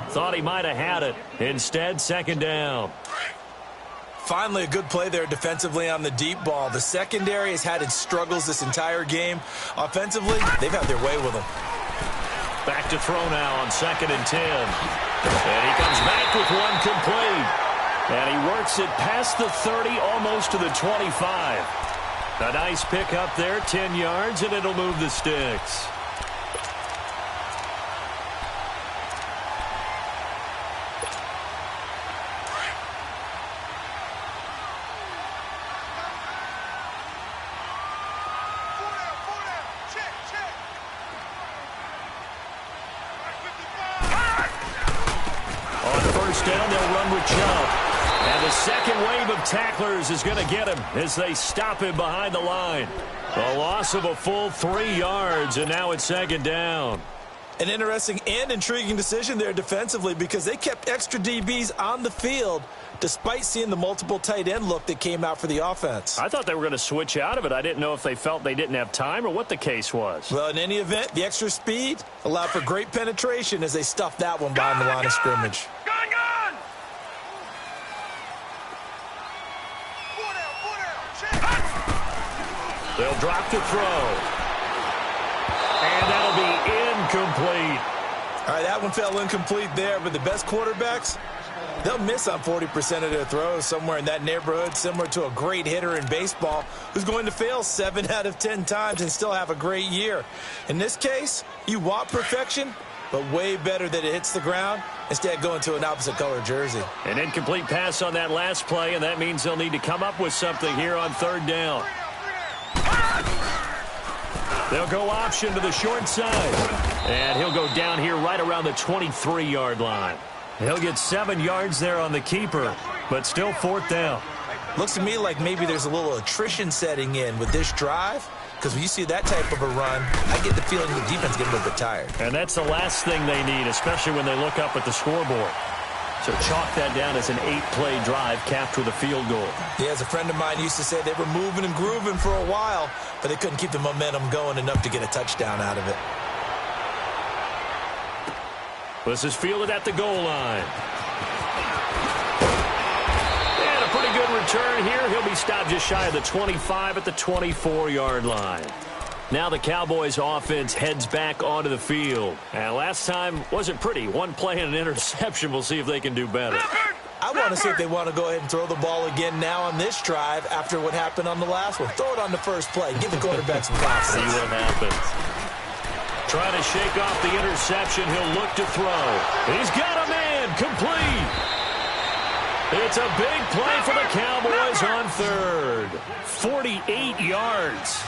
[SPEAKER 5] Thought he might have had it. Instead, 2nd down.
[SPEAKER 6] Finally, a good play there defensively on the deep ball. The secondary has had its struggles this entire game. Offensively, they've had their way with them.
[SPEAKER 5] Back to throw now on 2nd and 10. And he comes back with one complete. And he works it past the 30, almost to the 25. A nice pick up there, 10 yards, and it'll move the sticks. On 1st down, they'll run with Chubb. And the second wave of tacklers is going to get him as they stop him behind the line. A loss of a full 3 yards, and now it's 2nd down.
[SPEAKER 6] An interesting and intriguing decision there defensively because they kept extra DBs on the field despite seeing the multiple tight end look that came out for the offense.
[SPEAKER 5] I thought they were going to switch out of it. I didn't know if they felt they didn't have time or what the case was.
[SPEAKER 6] Well, in any event, the extra speed allowed for great penetration as they stuffed that one behind the line of scrimmage.
[SPEAKER 5] They'll drop to throw. And that'll be incomplete.
[SPEAKER 6] All right, that one fell incomplete there, but the best quarterbacks, they'll miss on 40% of their throws somewhere in that neighborhood, similar to a great hitter in baseball who's going to fail 7 out of 10 times and still have a great year. In this case, you want perfection, but way better that it hits the ground instead of going to an opposite color jersey.
[SPEAKER 5] An incomplete pass on that last play, and that means they'll need to come up with something here on 3rd down. They'll go option to the short side. And he'll go down here right around the 23-yard line. He'll get 7 yards there on the keeper, but still 4th down.
[SPEAKER 6] Looks to me like maybe there's a little attrition setting in with this drive. because when you see that type of a run, I get the feeling the defense getting a little bit tired.
[SPEAKER 5] And that's the last thing they need, especially when they look up at the scoreboard. So chalk that down as an 8-play drive capped with a field goal.
[SPEAKER 6] Yeah, as a friend of mine used to say, they were moving and grooving for a while, but they couldn't keep the momentum going enough to get a touchdown out of it.
[SPEAKER 5] This is fielded at the goal line. And a pretty good return here. He'll be stopped just shy of the 25 at the 24-yard line. Now the Cowboys offense heads back onto the field. And last time wasn't pretty. One play and an interception. We'll see if they can do better.
[SPEAKER 6] I want to see if they want to go ahead and throw the ball again now on this drive after what happened on the last one. Throw it on the first play. Give the quarterback some confidence.
[SPEAKER 5] See what happens. Trying to shake off the interception. He'll look to throw. He's got a man. Complete. It's a big play for the Cowboys on third. 48 yards.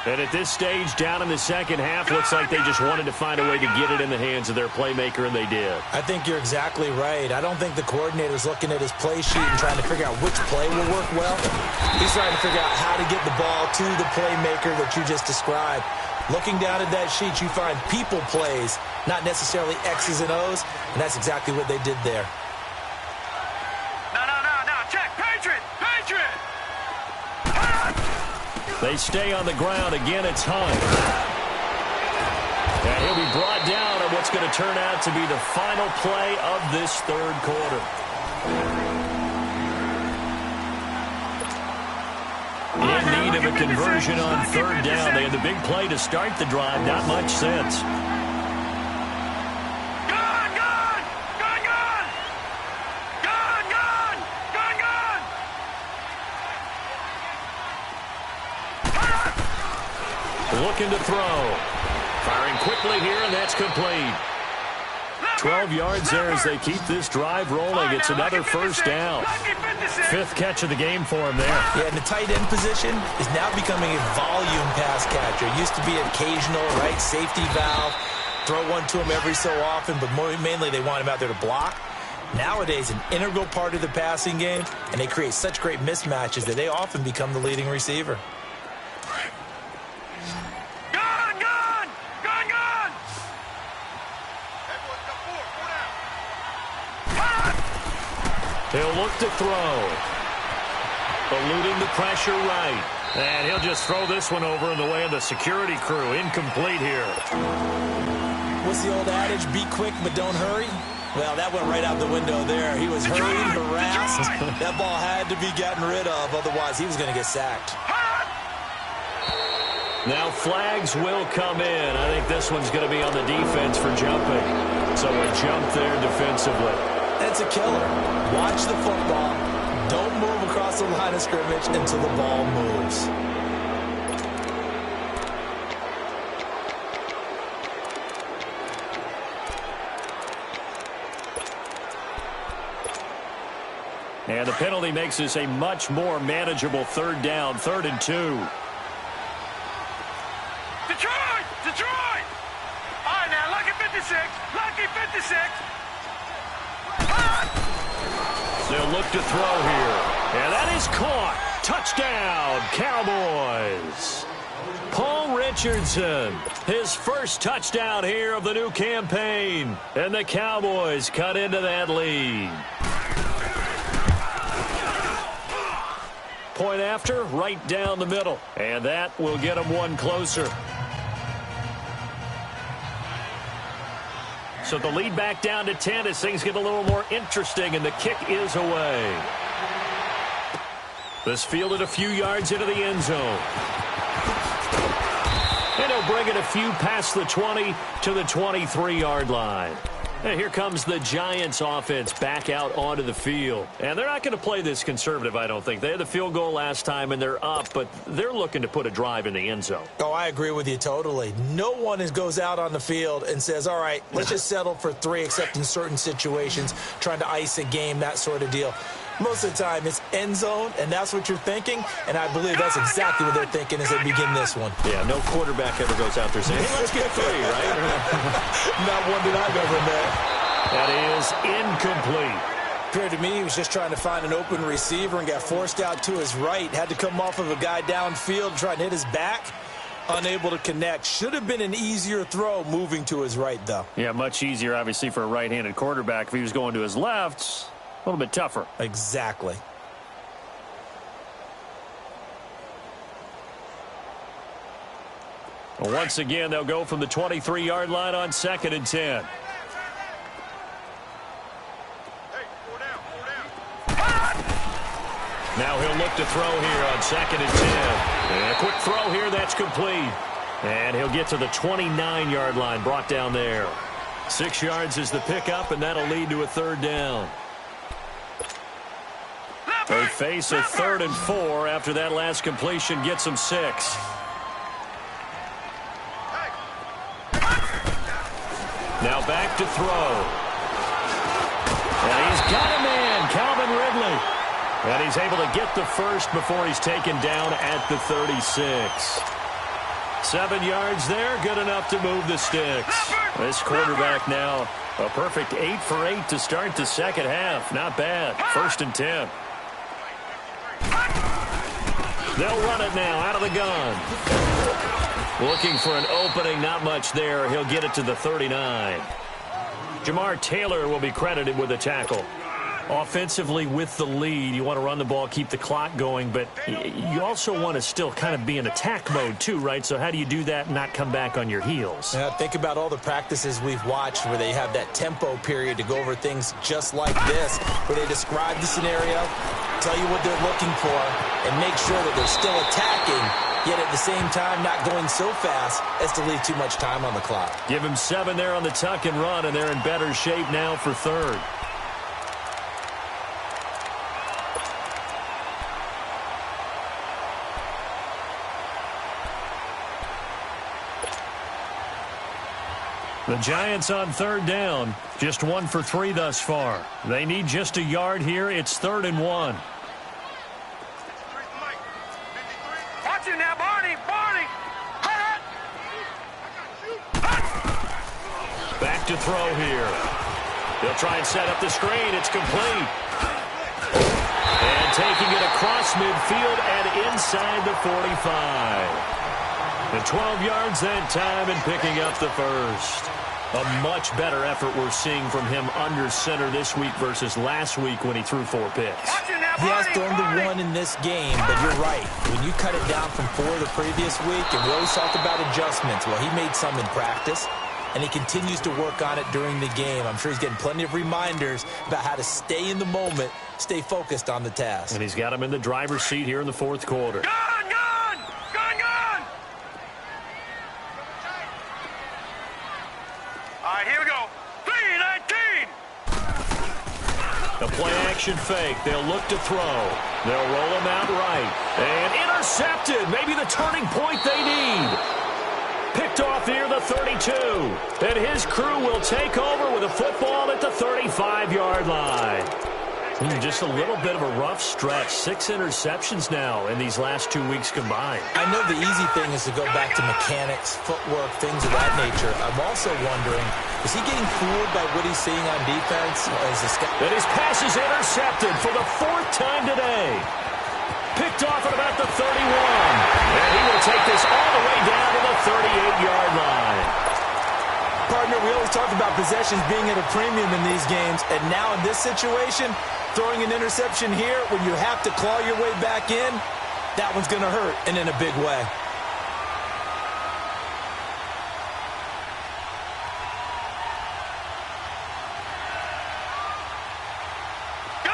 [SPEAKER 5] And at this stage, down in the second half, looks like they just wanted to find a way to get it in the hands of their playmaker, and they did.
[SPEAKER 6] I think you're exactly right. I don't think the coordinator's looking at his play sheet and trying to figure out which play will work well. He's trying to figure out how to get the ball to the playmaker that you just described. Looking down at that sheet, you find people plays, not necessarily X's and O's, and that's exactly what they did there.
[SPEAKER 7] No. Check. Patriot.
[SPEAKER 5] They stay on the ground. Again, it's Hunt. And he'll be brought down on what's going to turn out to be the final play of this third quarter. In need of a conversion on third down. They had the big play to start the drive. Not much sense. Looking to throw. Firing quickly here, and that's complete. 12 yards there as they keep this drive rolling. It's another first down. Fifth catch of the game for him there.
[SPEAKER 6] Yeah, and the tight end position is now becoming a volume pass catcher. It used to be an occasional, right, safety valve. Throw one to him every so often, but mainly they want him out there to block. Nowadays, an integral part of the passing game, and they create such great mismatches that they often become the leading receiver.
[SPEAKER 5] He'll look to throw. Eluding the pressure right. And he'll just throw this one over in the way of the security crew. Incomplete here.
[SPEAKER 6] What's the old adage? Be quick, but don't hurry? Well, that went right out the window there. He was hurried, harassed. That ball had to be gotten rid of. Otherwise, he was going to get sacked.
[SPEAKER 5] Now flags will come in. I think this one's going to be on the defense for jumping. So a jump there defensively.
[SPEAKER 6] That's a killer. Watch the football. Don't move across the line of scrimmage until the ball moves.
[SPEAKER 5] And the penalty makes this a much more manageable third down, 3rd and 2.
[SPEAKER 7] Detroit! All right, now, lucky 56.
[SPEAKER 5] They'll look to throw here. And that is caught. Touchdown, Cowboys. Paul Richardson, his first touchdown here of the new campaign. And the Cowboys cut into that lead. Point after, right down the middle. And that will get them one closer. So the lead back down to 10 as things get a little more interesting, and the kick is away. This fielded a few yards into the end zone. And he'll bring it a few past the 20 to the 23-yard line. And here comes the Giants offense back out onto the field. And they're not going to play this conservative, I don't think. They had the field goal last time, and they're up, but they're looking to put a drive in the end zone.
[SPEAKER 6] Oh, I agree with you totally. No one goes out on the field and says, all right, let's just settle for 3, except in certain situations, trying to ice a game, that sort of deal. Most of the time, it's end zone, and that's what you're thinking, and I believe that's exactly what they're thinking as they begin this one.
[SPEAKER 5] Yeah, no quarterback ever goes out there saying, hey, let's get 3, right?
[SPEAKER 6] Not one that I've ever met.
[SPEAKER 5] That is incomplete.
[SPEAKER 6] Appeared to me he was just trying to find an open receiver and got forced out to his right. Had to come off of a guy downfield trying to hit his back. Unable to connect. Should have been an easier throw moving to his right, though.
[SPEAKER 5] Yeah, much easier, obviously, for a right-handed quarterback. If he was going to his left, a little bit tougher.
[SPEAKER 6] Exactly.
[SPEAKER 5] Well, once again, they'll go from the 23-yard line on 2nd and 10. Now he'll look to throw here on 2nd and 10. And a quick throw here, that's complete. And he'll get to the 29-yard line, brought down there. 6 yards is the pickup, and that'll lead to a 3rd down. They face a 3rd and 4 after that last completion gets them 6. Now back to throw. And he's got a man, Calvin Ridley. And he's able to get the first before he's taken down at the 36. 7 yards there, good enough to move the sticks. This quarterback now a perfect 8 for 8 to start the second half. Not bad. 1st and 10. They'll run it now out of the gun. Looking for an opening, not much there. He'll get it to the 39. Jamar Taylor will be credited with a tackle. Offensively with the lead, you want to run the ball, keep the clock going, but you also want to still kind of be in attack mode too, right? So how do you do that and not come back on your heels?
[SPEAKER 6] Yeah, think about all the practices we've watched where they have that tempo period to go over things just like this, where they describe the scenario, tell you what they're looking for, and make sure that they're still attacking, yet at the same time not going so fast as to leave too much time on the clock.
[SPEAKER 5] Give him 7 there on the tuck and run, and they're in better shape now for 3rd. The Giants on 3rd down. Just 1 for 3 thus far. They need just a yard here. It's 3rd and 1.
[SPEAKER 7] Watch it now, Barney. Barney.
[SPEAKER 5] Back to throw here. They'll try and set up the screen. It's complete. And taking it across midfield and inside the 45. And 12 yards that time and picking up the first. A much better effort we're seeing from him under center this week versus last week when he threw 4 picks.
[SPEAKER 6] He has thrown the 1 in this game, but you're right. When you cut it down from 4 the previous week, and we always talk about adjustments, well, he made some in practice, and he continues to work on it during the game. I'm sure he's getting plenty of reminders about how to stay in the moment, stay focused on the task.
[SPEAKER 5] And he's got him in the driver's seat here in the 4th quarter.
[SPEAKER 7] All right, here we go. 3-19.
[SPEAKER 5] A play-action fake. They'll look to throw. They'll roll him out right. And intercepted. Maybe the turning point they need. Picked off near the 32. And his crew will take over with a football at the 35-yard line. Just a little bit of a rough stretch. 6 interceptions now in these last 2 weeks combined.
[SPEAKER 6] I know the easy thing is to go back to mechanics, footwork, things of that nature. I'm also wondering, is he getting fooled by what he's seeing on defense?
[SPEAKER 5] And his pass is intercepted for the 4th time today. Picked off at about the 31. And he will take this all the way down to the 38-yard line.
[SPEAKER 6] Partner, we always talk about possessions being at a premium in these games, and now in this situation, throwing an interception here when you have to claw your way back in, that one's going to hurt, and in a big way.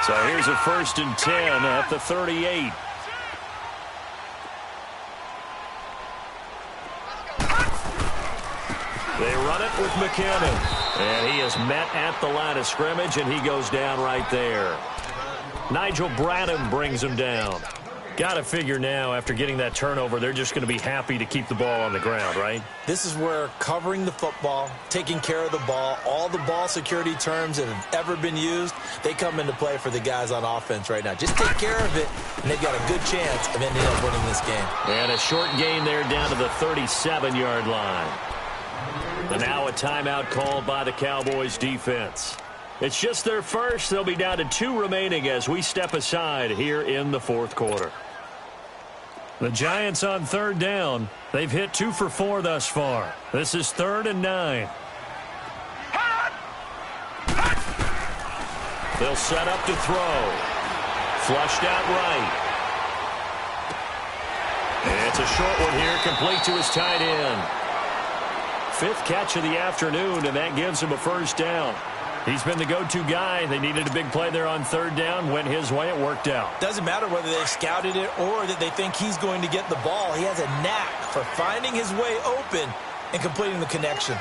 [SPEAKER 5] So here's a 1st and 10 at the 38. They run it with McKinnon. And he is met at the line of scrimmage, and he goes down right there. Nigel Bradham brings him down. Got to figure now, after getting that turnover, they're just going to be happy to keep the ball on the ground, right?
[SPEAKER 6] This is where covering the football, taking care of the ball, all the ball security terms that have ever been used, they come into play for the guys on offense right now. Just take care of it, and they've got a good chance of ending up winning this game.
[SPEAKER 5] And a short gain there down to the 37-yard line. And now a timeout called by the Cowboys defense. It's just their first. They'll be down to 2 remaining as we step aside here in the 4th quarter. The Giants on third down. They've hit 2 for 4 thus far. This is 3rd and 9. They'll set up to throw. Flushed out right. And it's a short one here, complete to his tight end. 5th catch of the afternoon, and that gives him a first down. He's been the go-to guy. They needed a big play there on third down. Went his way. It worked out.
[SPEAKER 6] Doesn't matter whether they scouted it or that they think he's going to get the ball. He has a knack for finding his way open and completing the connection.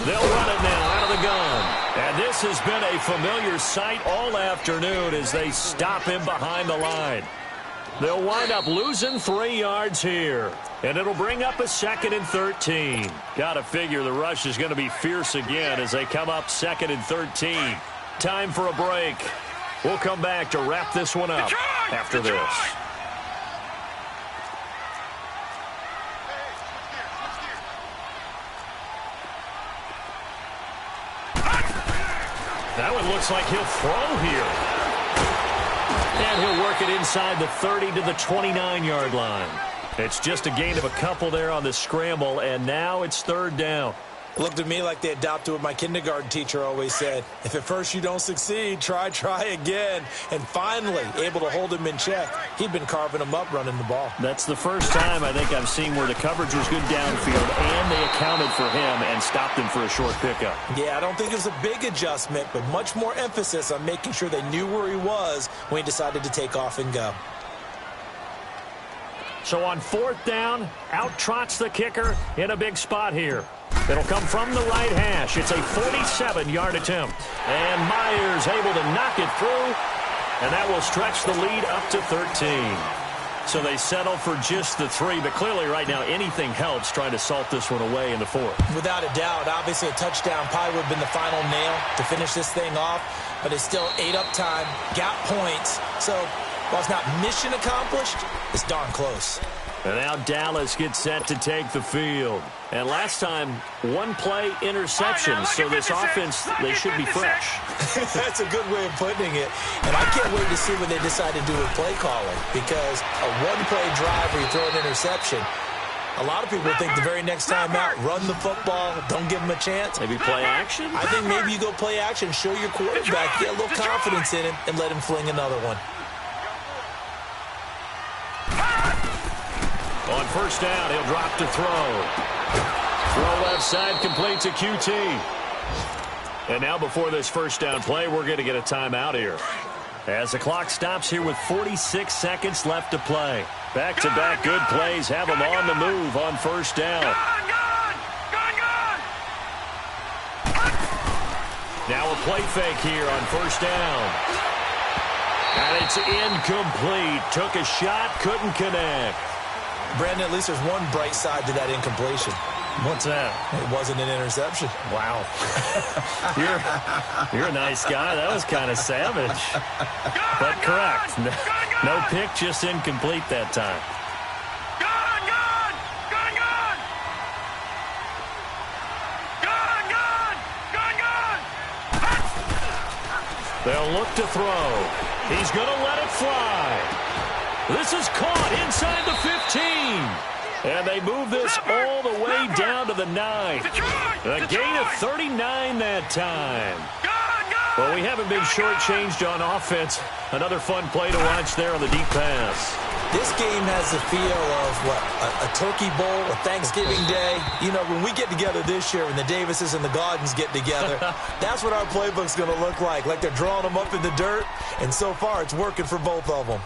[SPEAKER 5] They'll run it now out of the gun. And this has been a familiar sight all afternoon as they stop him behind the line. They'll wind up losing 3 yards here. And it'll bring up a 2nd and 13. Got to figure the rush is going to be fierce again as they come up 2nd and 13. Time for a break. We'll come back to wrap this one up after this. That one looks like he'll throw here. And he'll work it inside the 30 to the 29-yard line. It's just a gain of a couple there on the scramble, and now it's 3rd down.
[SPEAKER 6] Looked to me like they adopted what my kindergarten teacher always said. If at first you don't succeed, try again. And finally, able to hold him in check. He'd been carving him up running the ball.
[SPEAKER 5] That's the first time I think I've seen where the coverage was good downfield, and they accounted for him and stopped him for a short pickup.
[SPEAKER 6] Yeah, I don't think it was a big adjustment, but much more emphasis on making sure they knew where he was when he decided to take off and go.
[SPEAKER 5] So on 4th down, out trots the kicker in a big spot here. It'll come from the right hash. It's a 47-yard attempt. And Myers able to knock it through, and that will stretch the lead up to 13. So they settle for just the 3, but clearly right now anything helps trying to salt this one away in the 4th.
[SPEAKER 6] Without a doubt, obviously a touchdown probably would have been the final nail to finish this thing off, but it's still ate up time, got points. So while it's not mission accomplished, it's darn close.
[SPEAKER 5] And now Dallas gets set to take the field. And last time, 1-play interception, so this offense, they should be fresh.
[SPEAKER 6] That's a good way of putting it. And I can't wait to see what they decide to do with play calling, because a 1-play drive where you throw an interception, a lot of people think the very next time out, run the football, don't give them a chance.
[SPEAKER 5] Maybe play action?
[SPEAKER 6] I think maybe you go play action, show your quarterback, get a little confidence in him, and let him fling another one.
[SPEAKER 5] On 1st down, he'll drop to throw. Throw left side, complete to QT. And now before this 1st down play, we're going to get a timeout here. As the clock stops here with 46 seconds left to play. Back-to-back good plays have them on the move on 1st down. Now a play fake here on 1st down. And it's incomplete. Took a shot, couldn't connect.
[SPEAKER 6] Brandon, at least there's one bright side to that incompletion.
[SPEAKER 5] What's that?
[SPEAKER 6] It wasn't an interception.
[SPEAKER 5] Wow. You're a nice guy. That was kind of savage. But correct. No pick, just incomplete that time. They'll look to throw. He's going to let it fly. This is caught inside the 15. And they move this all the way down to the 9. A gain of 39 that time. Well, we haven't been shortchanged on offense. Another fun play to watch there on the deep pass.
[SPEAKER 6] This game has the feel of, a Turkey Bowl, a Thanksgiving Day. You know, when we get together this year, when the Davises and the Gaudens get together, that's what our playbook's going to look like they're drawing them up in the dirt. And so far, it's working for both of them.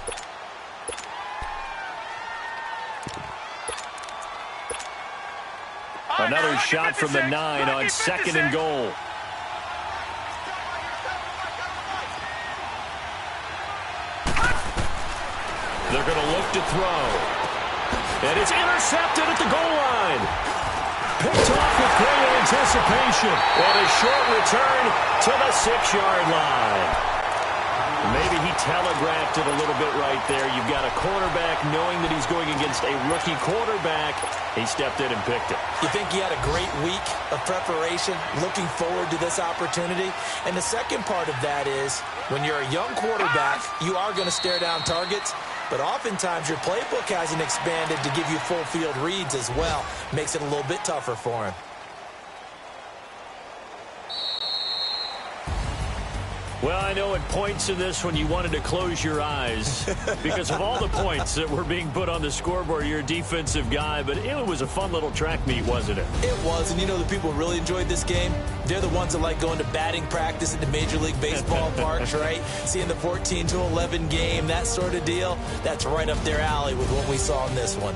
[SPEAKER 5] Another shot from the 9 on 2nd and goal. They're going to look to throw. And it's intercepted at the goal line. Picked off with great anticipation. And a short return to the 6-yard line. Maybe he telegraphed it a little bit right there. You've got a quarterback knowing that he's going against a rookie quarterback. He stepped in and picked it.
[SPEAKER 6] You think he had a great week of preparation, looking forward to this opportunity? And the second part of that is, when you're a young quarterback, you are going to stare down targets, but oftentimes your playbook hasn't expanded to give you full field reads as well. Makes it a little bit tougher for him.
[SPEAKER 5] Well, I know at points in this when you wanted to close your eyes because of all the points that were being put on the scoreboard. You're a defensive guy, but it was a fun little track meet, wasn't it?
[SPEAKER 6] It was, and you know the people who really enjoyed this game? They're the ones that like going to batting practice at the Major League Baseball parks, right? Seeing the 14-11 game, that sort of deal. That's right up their alley with what we saw in this one.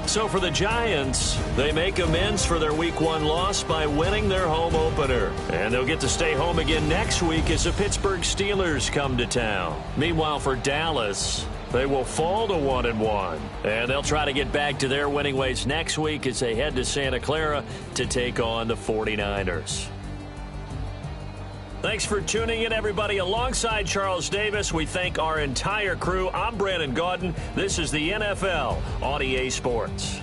[SPEAKER 5] So for the Giants, they make amends for their Week 1 loss by winning their home opener. And they'll get to stay home again next week as the Pittsburgh Steelers come to town. Meanwhile, for Dallas, they will fall to 1-1. And they'll try to get back to their winning ways next week as they head to Santa Clara to take on the 49ers. Thanks for tuning in, everybody. Alongside Charles Davis, we thank our entire crew. I'm Brandon Gaudin. This is the NFL on EA Sports.